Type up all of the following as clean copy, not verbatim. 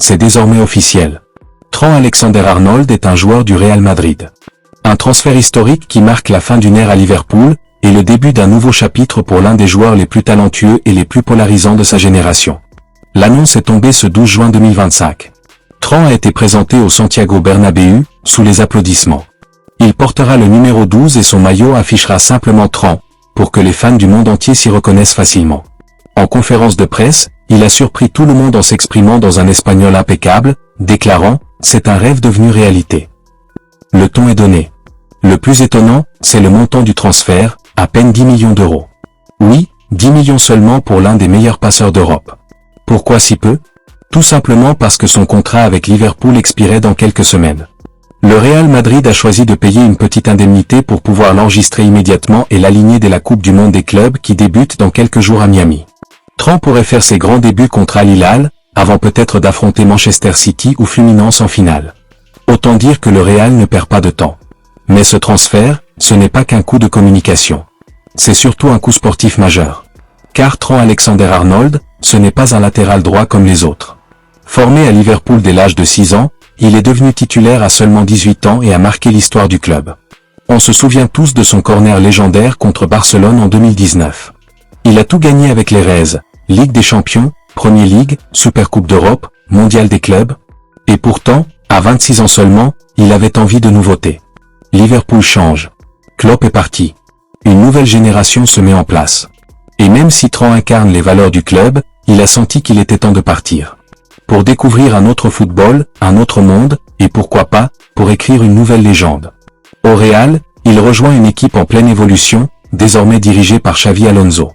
c'est désormais officiel. Trent Alexander-Arnold est un joueur du Real Madrid. Un transfert historique qui marque la fin d'une ère à Liverpool et le début d'un nouveau chapitre pour l'un des joueurs les plus talentueux et les plus polarisants de sa génération. L'annonce est tombée ce 12 juin 2025. Trent a été présenté au Santiago Bernabéu, sous les applaudissements. Il portera le numéro 12 et son maillot affichera simplement Trent, pour que les fans du monde entier s'y reconnaissent facilement. En conférence de presse, il a surpris tout le monde en s'exprimant dans un espagnol impeccable, déclarant « C'est un rêve devenu réalité ». Le ton est donné. Le plus étonnant, c'est le montant du transfert, à peine 10 millions d'euros. Oui, 10 millions seulement pour l'un des meilleurs passeurs d'Europe. Pourquoi si peu? Tout simplement parce que son contrat avec Liverpool expirait dans quelques semaines. Le Real Madrid a choisi de payer une petite indemnité pour pouvoir l'enregistrer immédiatement et l'aligner dès la Coupe du Monde des clubs qui débute dans quelques jours à Miami. Trent pourrait faire ses grands débuts contre Al Hilal, avant peut-être d'affronter Manchester City ou Fluminense en finale. Autant dire que le Real ne perd pas de temps. Mais ce transfert, ce n'est pas qu'un coup de communication. C'est surtout un coup sportif majeur. Car Trent Alexander-Arnold, ce n'est pas un latéral droit comme les autres. Formé à Liverpool dès l'âge de 6 ans, il est devenu titulaire à seulement 18 ans et a marqué l'histoire du club. On se souvient tous de son corner légendaire contre Barcelone en 2019. Il a tout gagné avec les Reds, Ligue des Champions, Premier League, Supercoupe d'Europe, Mondial des clubs. Et pourtant, à 26 ans seulement, il avait envie de nouveautés. Liverpool change. Klopp est parti. Une nouvelle génération se met en place. Et même si Trent incarne les valeurs du club, il a senti qu'il était temps de partir. Pour découvrir un autre football, un autre monde, et pourquoi pas, pour écrire une nouvelle légende. Au Real, il rejoint une équipe en pleine évolution, désormais dirigée par Xavi Alonso.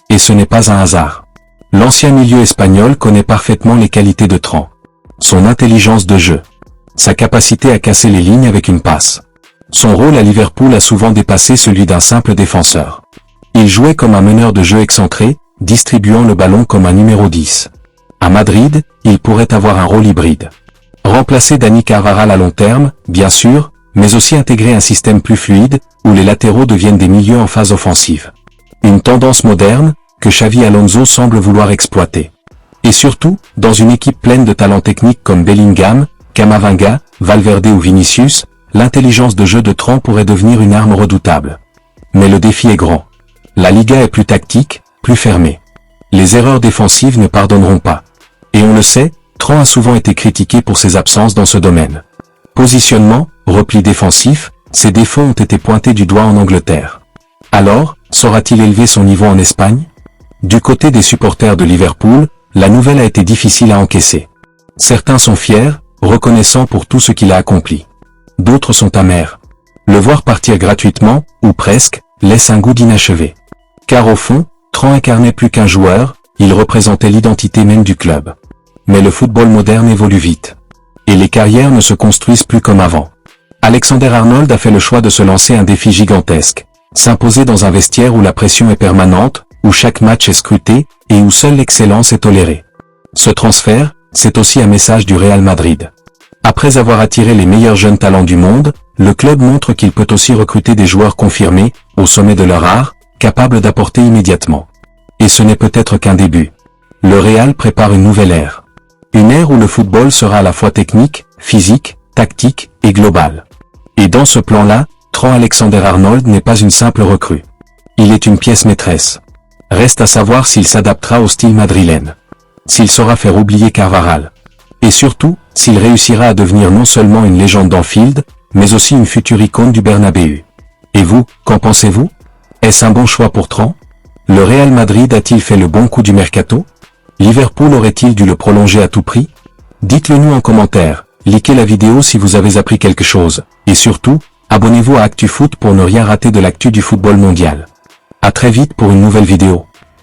Et ce n'est pas un hasard. L'ancien milieu espagnol connaît parfaitement les qualités de Trent. Son intelligence de jeu. Sa capacité à casser les lignes avec une passe. Son rôle à Liverpool a souvent dépassé celui d'un simple défenseur. Il jouait comme un meneur de jeu excentré, distribuant le ballon comme un numéro 10. À Madrid, il pourrait avoir un rôle hybride. Remplacer Dani Carvajal à long terme, bien sûr, mais aussi intégrer un système plus fluide, où les latéraux deviennent des milieux en phase offensive. Une tendance moderne, que Xavi Alonso semble vouloir exploiter. Et surtout, dans une équipe pleine de talents techniques comme Bellingham, Camavinga, Valverde ou Vinicius, l'intelligence de jeu de Trent pourrait devenir une arme redoutable. Mais le défi est grand. La Liga est plus tactique, plus fermée. Les erreurs défensives ne pardonneront pas. Et on le sait, Trent a souvent été critiqué pour ses absences dans ce domaine. Positionnement, repli défensif, ses défauts ont été pointés du doigt en Angleterre. Alors, saura-t-il élever son niveau en Espagne? Du côté des supporters de Liverpool, la nouvelle a été difficile à encaisser. Certains sont fiers, reconnaissants pour tout ce qu'il a accompli. D'autres sont amers. Le voir partir gratuitement, ou presque, laisse un goût d'inachevé. Car au fond, Trent incarnait plus qu'un joueur, il représentait l'identité même du club. Mais le football moderne évolue vite. Et les carrières ne se construisent plus comme avant. Alexander-Arnold a fait le choix de se lancer un défi gigantesque. S'imposer dans un vestiaire où la pression est permanente, où chaque match est scruté, et où seule l'excellence est tolérée. Ce transfert, c'est aussi un message du Real Madrid. Après avoir attiré les meilleurs jeunes talents du monde, le club montre qu'il peut aussi recruter des joueurs confirmés, au sommet de leur art, capables d'apporter immédiatement. Et ce n'est peut-être qu'un début. Le Real prépare une nouvelle ère. Une ère où le football sera à la fois technique, physique, tactique et global. Et dans ce plan-là, Trent Alexander-Arnold n'est pas une simple recrue. Il est une pièce maîtresse. Reste à savoir s'il s'adaptera au style madrilène. S'il saura faire oublier Carvajal. Et surtout, s'il réussira à devenir non seulement une légende d'Anfield, mais aussi une future icône du Bernabéu. Et vous, qu'en pensez-vous? Est-ce un bon choix pour Trent? Le Real Madrid a-t-il fait le bon coup du mercato? Liverpool aurait-il dû le prolonger à tout prix? Dites-le nous en commentaire, likez la vidéo si vous avez appris quelque chose, et surtout, abonnez-vous à ActuFoot pour ne rien rater de l'actu du football mondial. À très vite pour une nouvelle vidéo.